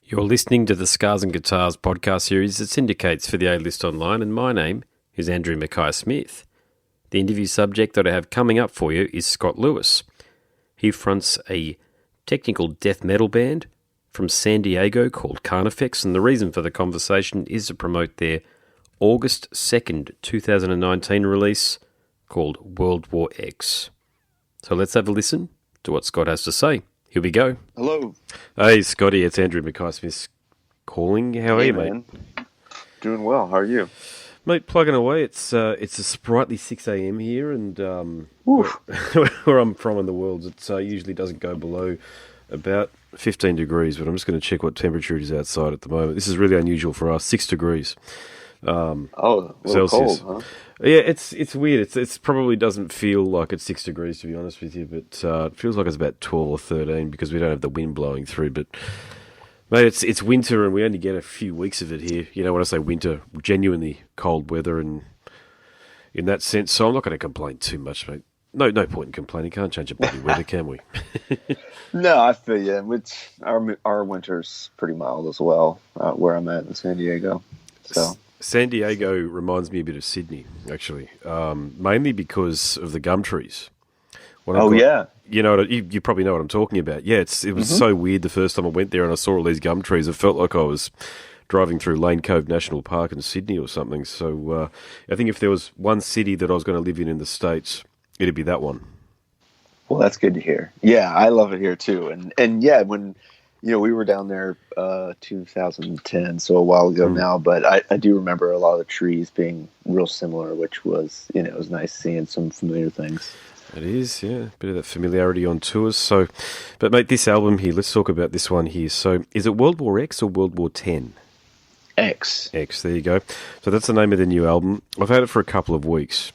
You're listening to the Scars and Guitars podcast series that syndicates for the A-List Online, and my name is Andrew Mackay-Smith. The interview subject that I have coming up for you is Scott Lewis. He fronts a technical death metal band from San Diego called Carnifex, and the reason for the conversation is to promote their August 2nd, 2019 release called World War X. So let's have a listen to what Scott has to say. Here we go. Hello. Hey, Scotty, it's Andrew Mackay-Smith calling. How are you, mate? Doing well. How are you? Mate, plugging away. It's a sprightly 6 a.m. here, and where I'm from in the world, it usually doesn't go below about 15 degrees, but I'm just going to check what temperature it is outside at the moment. This is really unusual for us, 6 degrees. A little Celsius. cold, huh? Yeah, it's weird. It's probably doesn't feel like it's 6 degrees, to be honest with you, but it feels like it's about 12 or 13 because we don't have the wind blowing through. But mate, it's winter and we only get a few weeks of it here. You know, when I say winter, genuinely cold weather, and in that sense, so I'm not going to complain too much, mate. No point in complaining. Can't change a bloody weather, can we? No, I feel you. Our winter's pretty mild as well, where I'm at in San Diego. So. San Diego reminds me a bit of Sydney, actually, mainly because of the gum trees. Yeah. You know, you probably know what I'm talking about. Yeah, it was so weird the first time I went there and I saw all these gum trees. It felt like I was driving through Lane Cove National Park in Sydney or something. So I think if there was one city that I was going to live in the States, it'd be that one. Well, that's good to hear. Yeah, I love it here too. And yeah, when we were down there 2010, so a while ago now, but I do remember a lot of the trees being real similar, which was, it was nice seeing some familiar things. It is, yeah, a bit of that familiarity on tours. So, but mate, this album here, let's talk about this one here. So, is it World War X or World War 10? X. There you go. So that's the name of the new album. I've had it for a couple of weeks.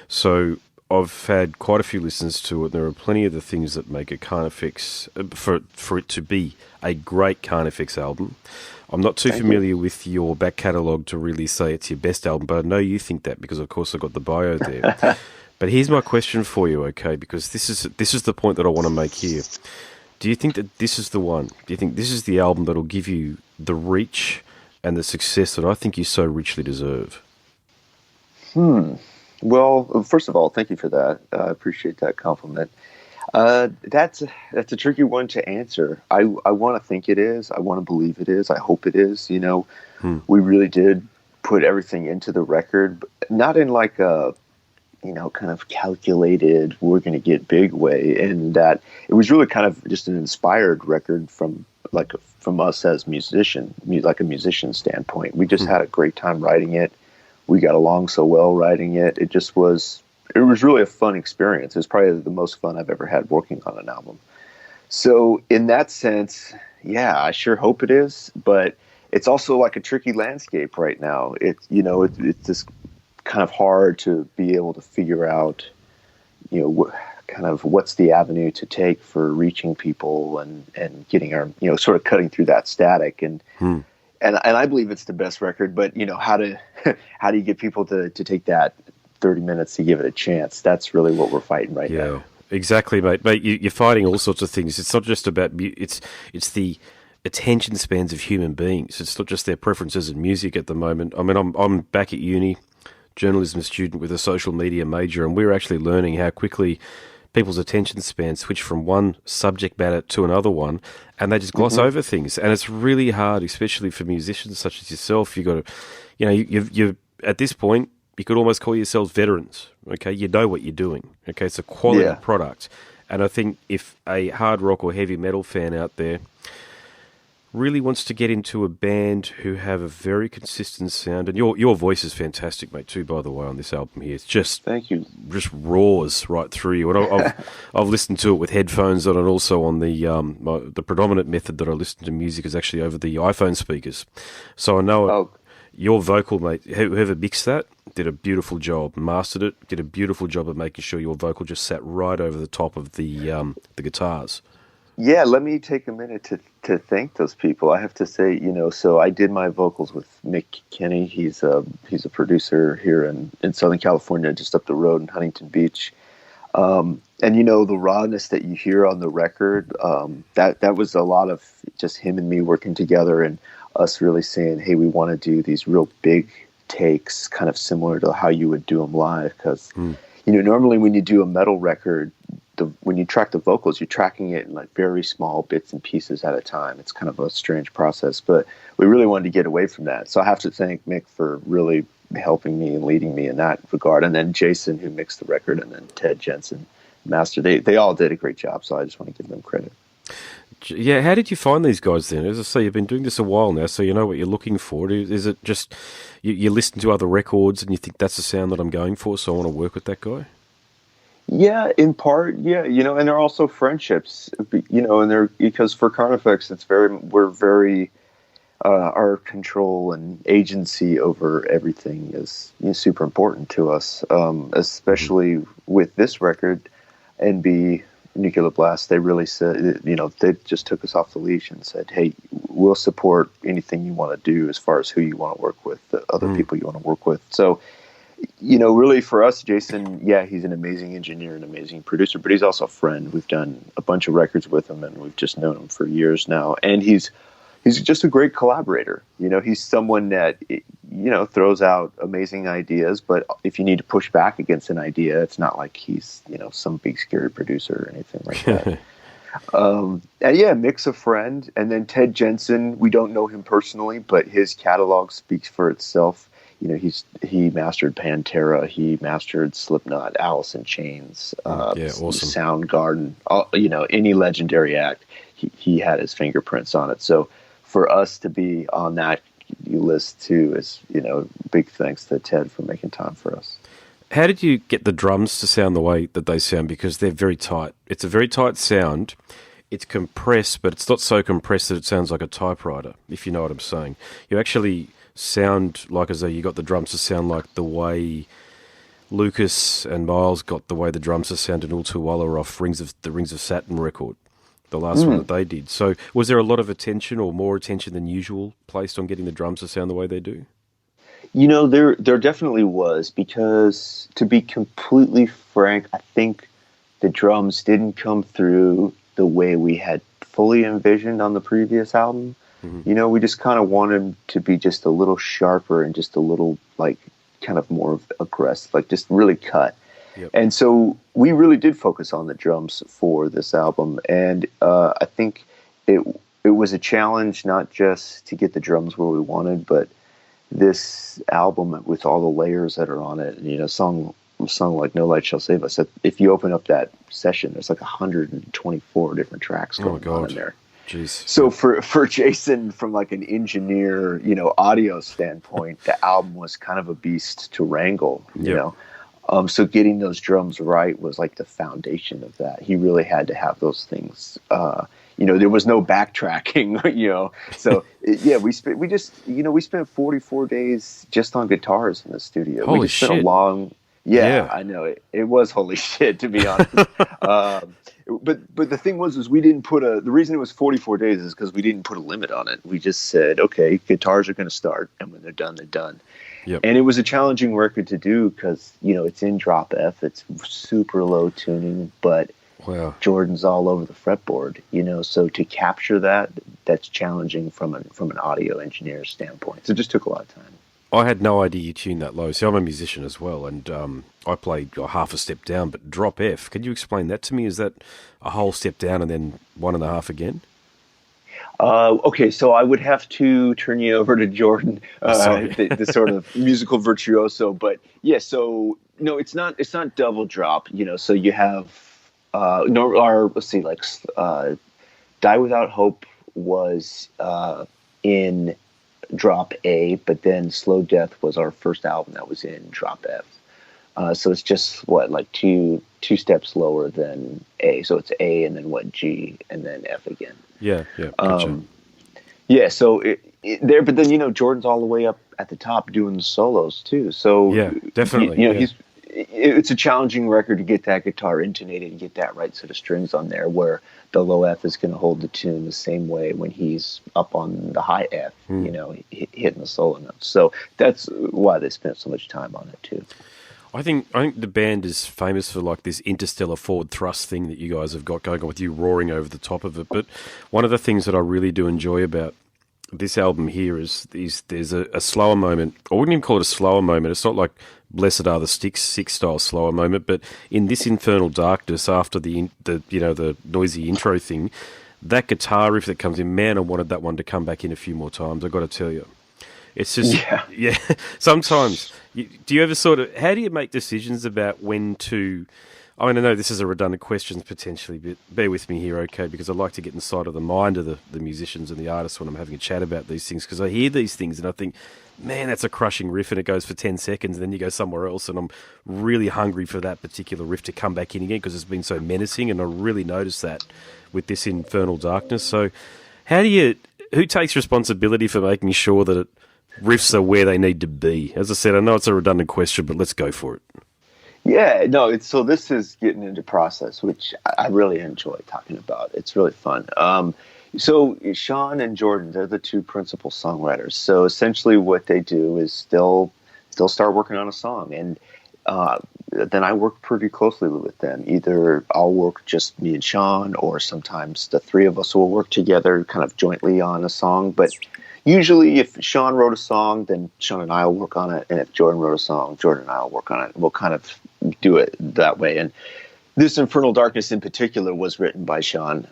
So I've had quite a few listens to it. There are plenty of the things that make a Carnifex, for it to be a great Carnifex album. I'm not too familiar with your back catalogue to really say it's your best album, but I know you think that because, of course, I've got the bio there. But here's my question for you, okay, because this is the point that I want to make here. Do you think that this is the one? Do you think this is the album that will give you the reach and the success that I think you so richly deserve? Well, first of all, thank you for that. I appreciate that compliment. That's a tricky one to answer. I want to think it is. I want to believe it is. I hope it is. We really did put everything into the record, but not in like a, kind of calculated, we're going to get big way. And that it was really kind of just an inspired record from us as like a musician standpoint. We just had a great time writing it. We got along so well writing it. It was really a fun experience. It was probably the most fun I've ever had working on an album. So in that sense, yeah, I sure hope it is, but it's also like a tricky landscape right now. It's just kind of hard to be able to figure out, kind of what's the avenue to take for reaching people and getting our, sort of cutting through that static. And I believe it's the best record, but how do you get people to take that 30 minutes to give it a chance? That's really what we're fighting right now. Yeah, exactly, mate. Mate, you're fighting all sorts of things. It's not just about it's the attention spans of human beings. It's not just their preferences in music at the moment. I mean, I'm back at uni, journalism student with a social media major, and we're actually learning how quickly people's attention span switch from one subject matter to another one, and they just gloss over things. And it's really hard, especially for musicians such as yourself. You got to, you're at this point, you could almost call yourselves veterans. Okay, you know what you're doing. Okay, it's a quality product, and I think if a hard rock or heavy metal fan out there really wants to get into a band who have a very consistent sound, and your voice is fantastic, mate, too, by the way, on this album here. It's just, thank you, just roars right through you. And I've listened to it with headphones on, and also on the predominant method that I listen to music is actually over the iPhone speakers. So I know your vocal, mate, whoever mixed that did a beautiful job, mastered it, did a beautiful job of making sure your vocal just sat right over the top of the guitars. Yeah, let me take a minute to thank those people. I have to say, so I did my vocals with Mick Kenny. He's a producer here in Southern California, just up the road in Huntington Beach. And the rawness that you hear on the record, that was a lot of just him and me working together, and us really saying, hey, we want to do these real big takes, kind of similar to how you would do them live. Because normally when you do a metal record, when you track the vocals, you're tracking it in like very small bits and pieces at a time. It's kind of a strange process, but we really wanted to get away from that. So I have to thank Mick for really helping me and leading me in that regard, and then Jason, who mixed the record, and then Ted Jensen master. They all did a great job, so I just want to give them credit. Yeah, how did you find these guys then? As I say, you've been doing this a while now, so you know what you're looking for. Is it just you listen to other records and you think that's the sound that I'm going for, so I want to work with that guy? Yeah, in part, yeah, and they're also friendships, and they're, because for Carnifex, we're very, our control and agency over everything is super important to us, especially with this record. NB Nuclear Blast, they really said, they just took us off the leash and said, hey, we'll support anything you want to do as far as who you want to work with, the other people you want to work with. So, really for us, Jason, yeah, he's an amazing engineer, an amazing producer, but he's also a friend. We've done a bunch of records with him, and we've just known him for years now. And he's just a great collaborator. He's someone that, throws out amazing ideas, but if you need to push back against an idea, it's not like he's, some big scary producer or anything like that. And yeah, Mick's a friend. And then Ted Jensen, we don't know him personally, but his catalog speaks for itself. He mastered Pantera, he mastered Slipknot, Alice in Chains, awesome. Soundgarden, any legendary act, he had his fingerprints on it. So for us to be on that list too is, big thanks to Ted for making time for us. How did you get the drums to sound the way that they sound? Because they're very tight. It's a very tight sound. It's compressed, but it's not so compressed that it sounds like a typewriter, if you know what I'm saying. You actually sound like as though you got the drums to sound like the way Lucas and Miles got the way the drums to sound in All Too Well off the Rings of Saturn record, the last one that they did. So was there a lot of attention, or more attention than usual, placed on getting the drums to sound the way they do? There definitely was, because to be completely frank, I think the drums didn't come through the way we had fully envisioned on the previous album. We just kind of wanted them to be just a little sharper and just a little, like, kind of more aggressive, like just really cut. Yep. And so we really did focus on the drums for this album. And I think it was a challenge, not just to get the drums where we wanted, but this album with all the layers that are on it, a song like No Light Shall Save Us, if you open up that session, there's like 124 different tracks going on in there. Jeez. So for Jason, from like an engineer, audio standpoint, the album was kind of a beast to wrangle, so getting those drums right was like the foundation of that. He really had to have those things, there was no backtracking, so yeah, we spent 44 days just on guitars in the studio. Holy we just spent shit. a long, yeah, I know it was holy shit, to be honest. But the thing was we didn't put the reason it was 44 days is because we didn't put a limit on it. We just said, okay, guitars are going to start, and when they're done, they're done. Yep. And it was a challenging record to do because, it's in drop F, it's super low tuning, but wow. Jordan's all over the fretboard, so to capture that's challenging from an audio engineer standpoint. So it just took a lot of time. I had no idea you tuned that low. See, I'm a musician as well, and I played half a step down, but drop F. Can you explain that to me? Is that a whole step down and then 1.5 again? Okay, so I would have to turn you over to Jordan, the sort of musical virtuoso. But yeah, so no, it's not double drop. So you have let's see, like Die Without Hope was in drop A, but then Slow Death was our first album that was in drop F. So it's just like two steps lower than A. So it's A and then G and then F again. Yeah. Gotcha. Yeah. So there, but then Jordan's all the way up at the top doing the solos too. So yeah, definitely. It's a challenging record to get that guitar intonated and get that right set of strings on there, where the low F is going to hold the tune the same way when he's up on the high F, hitting the solo notes. So that's why they spent so much time on it too. I think the band is famous for like this interstellar forward thrust thing that you guys have got going on with you roaring over the top of it. But one of the things that I really do enjoy about this album here is there's a slower moment. I wouldn't even call it a slower moment. It's not like Blessed Are the Sticks, Six style slower moment, but in this Infernal Darkness, after the noisy intro thing, that guitar riff that comes in, man, I wanted that one to come back in a few more times. I've got to tell you. It's just, yeah. Sometimes, do you ever how do you make decisions about when to, I mean, I know this is a redundant question potentially, but bear with me here, okay, because I like to get inside of the mind of the musicians and the artists when I'm having a chat about these things, because I hear these things and I think, man, that's a crushing riff, and it goes for 10 seconds, and then you go somewhere else, and I'm really hungry for that particular riff to come back in again because it's been so menacing, and I really noticed that with this Infernal Darkness. So who takes responsibility for making sure that riffs are where they need to be? As I said, I know it's a redundant question, but let's go for it. Yeah, no, so this is getting into process, which I really enjoy talking about. It's really fun. So Sean and Jordan, they're the two principal songwriters. So essentially what they do is they'll start working on a song, and then I work pretty closely with them. Either I'll work just me and Sean, or sometimes the three of us will work together kind of jointly on a song. But usually if Sean wrote a song, then Sean and I will work on it. And if Jordan wrote a song, Jordan and I will work on it. We'll kind of do it that way. And this Infernal Darkness in particular was written by Sean.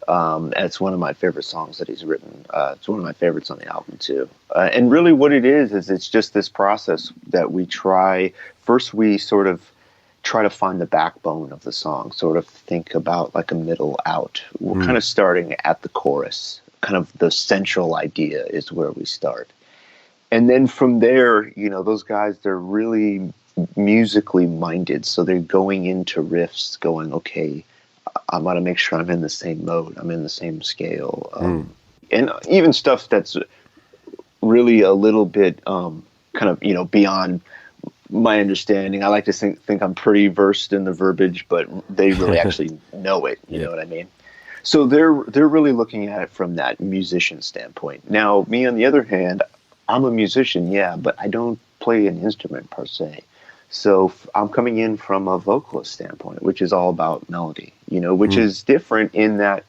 It's one of my favorite songs that he's written. It's one of my favorites on the album too. And really what it is it's just this process that we try. First, we sort of try to find the backbone of the song, sort of think about like a middle out. We're kind of starting at the chorus. Kind of the central idea is where we start. And then from there, those guys, they're really musically minded. So they're going into riffs going, okay, I want to make sure I'm in the same mode. I'm in the same scale. And even stuff that's really a little bit kind of, beyond my understanding. I like to think I'm pretty versed in the verbiage, but they really actually know it. You know what I mean? So they're really looking at it from that musician standpoint. Now, me on the other hand, I'm a musician, yeah, but I don't play an instrument per se. So I'm coming in from a vocalist standpoint, which is all about melody, which is different in that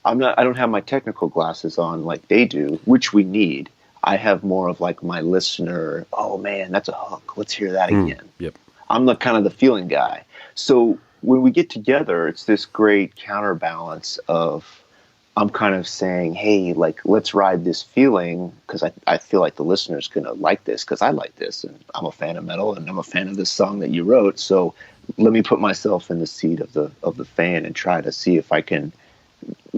I don't have my technical glasses on like they do, which we need. I have more of like my listener, oh man, that's a hook. Let's hear that again. Yep. I'm the kind of the feeling guy. So when we get together, it's this great counterbalance of I'm kind of saying, hey, like, let's ride this feeling because I feel like the listener's going to like this because I like this. And I'm a fan of metal and I'm a fan of this song that you wrote. So let me put myself in the seat of the fan and try to see if I can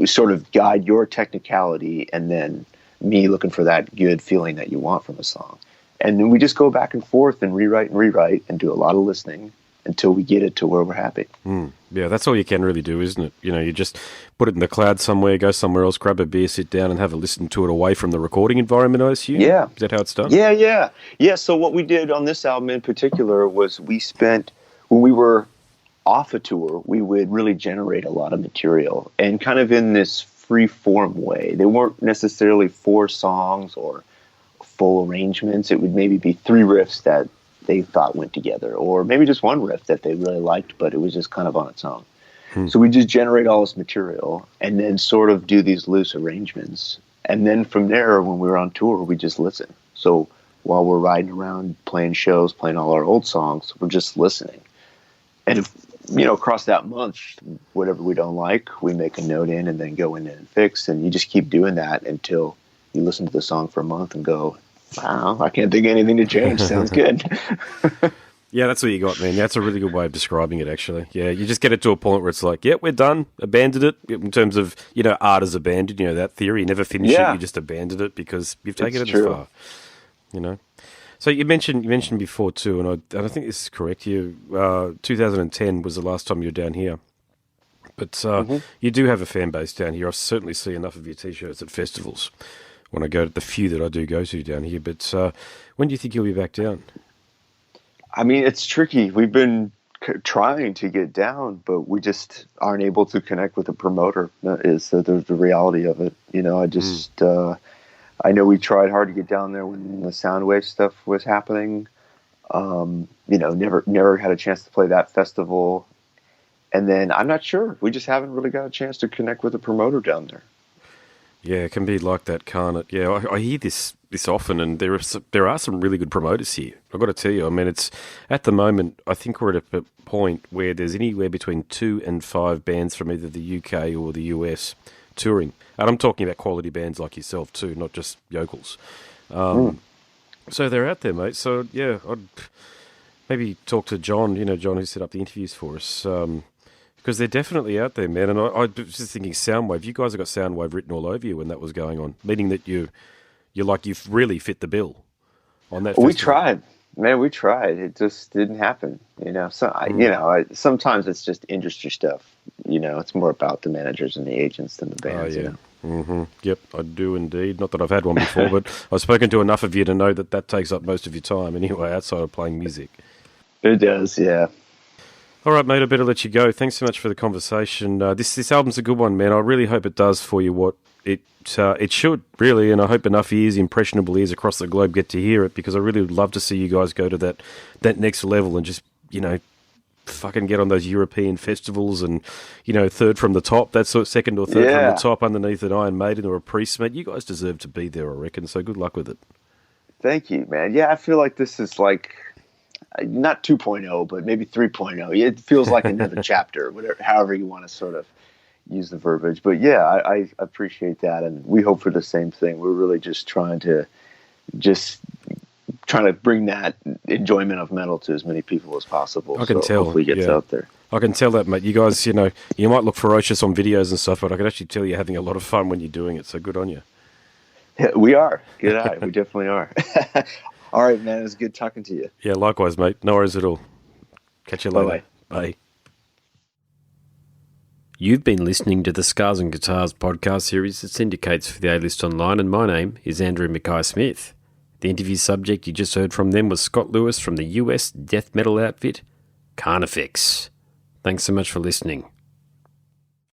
sort of guide your technicality and then me looking for that good feeling that you want from a song. And then we just go back and forth and rewrite and do a lot of listening until we get it to where we're happy. Yeah, that's all you can really do, isn't it? You just put it in the cloud somewhere, go somewhere else, grab a beer, sit down and have a listen to it away from the recording environment, I assume? Yeah. Is that how it's done? Yeah. So what we did on this album in particular was when we were off a tour, we would really generate a lot of material and kind of in this free form way. They weren't necessarily 4 songs or full arrangements. It would maybe be 3 riffs that they thought went together, or maybe just one riff that they really liked, but it was just kind of on its own. So we just generate all this material and then sort of do these loose arrangements. And then from there, when we were on tour, we just listen. So while we're riding around playing shows, playing all our old songs, we're just listening. And if, across that month, whatever we don't like, we make a note in and then go in and fix. And you just keep doing that until you listen to the song for a month and go, wow, I can't think of anything to change. Sounds good. Yeah, that's what you got, man. That's a really good way of describing it, actually. Yeah, you just get it to a point where it's like, we're done, abandoned it, in terms of, art is abandoned, that theory. You never finish it, you just abandon it because you've taken it as far, So you mentioned before, too, and I think this is correct, 2010 was the last time you were down here. But you do have a fan base down here. I certainly see enough of your T-shirts at festivals when I go to the few that I do go to down here. But when do you think you'll be back down? I mean, it's tricky. We've been trying to get down, but we just aren't able to connect with the promoter. Is the reality of it? I know we tried hard to get down there when the Soundwave stuff was happening. Never had a chance to play that festival. And then I'm not sure. We just haven't really got a chance to connect with a promoter down there. Yeah, it can be like that, can't it? Yeah, I hear this often, and there are some really good promoters here. I've got to tell you, I mean, it's at the moment, I think we're at a point where there's anywhere between 2 and 5 bands from either the UK or the US touring. And I'm talking about quality bands like yourself too, not just yokels. So they're out there, mate. So, yeah, I'd maybe talk to John, John who set up the interviews for us, because they're definitely out there, man. And I was just thinking Soundwave. You guys have got Soundwave written all over you when that was going on, meaning that you've really fit the bill on that festival. We tried. Man, we tried. It just didn't happen. So, sometimes it's just industry stuff. It's more about the managers and the agents than the bands. Oh, yeah. Mm-hmm. Yep, I do indeed. Not that I've had one before, but I've spoken to enough of you to know that takes up most of your time anyway, outside of playing music. It does, yeah. All right, mate, I better let you go. Thanks so much for the conversation. This album's a good one, man. I really hope it does for you what it should, really, and I hope enough impressionable ears across the globe get to hear it, because I really would love to see you guys go to that next level and just, fucking get on those European festivals and, third from the top, that sort of second or third from the top underneath an Iron Maiden or a Priest, mate. You guys deserve to be there, I reckon, so good luck with it. Thank you, man. Yeah, I feel like this is like, not 2.0, but maybe 3.0. It feels like another chapter, however you want to sort of use the verbiage. But yeah, I appreciate that, and we hope for the same thing. We're really just trying to bring that enjoyment of metal to as many people as possible. I can tell. Hopefully it gets out there. I can tell that, mate. You guys, you might look ferocious on videos and stuff, but I can actually tell you're having a lot of fun when you're doing it, so good on you. Yeah, we are. Good eye. We definitely are. All right, man. It was good talking to you. Yeah, likewise, mate. No worries at all. Catch you later. Bye-bye. Bye. You've been listening to the Scars and Guitars podcast series that syndicates for the A-List Online, and my name is Andrew Mackay-Smith. The interview subject you just heard from them was Scott Lewis from the US death metal outfit Carnifex. Thanks so much for listening.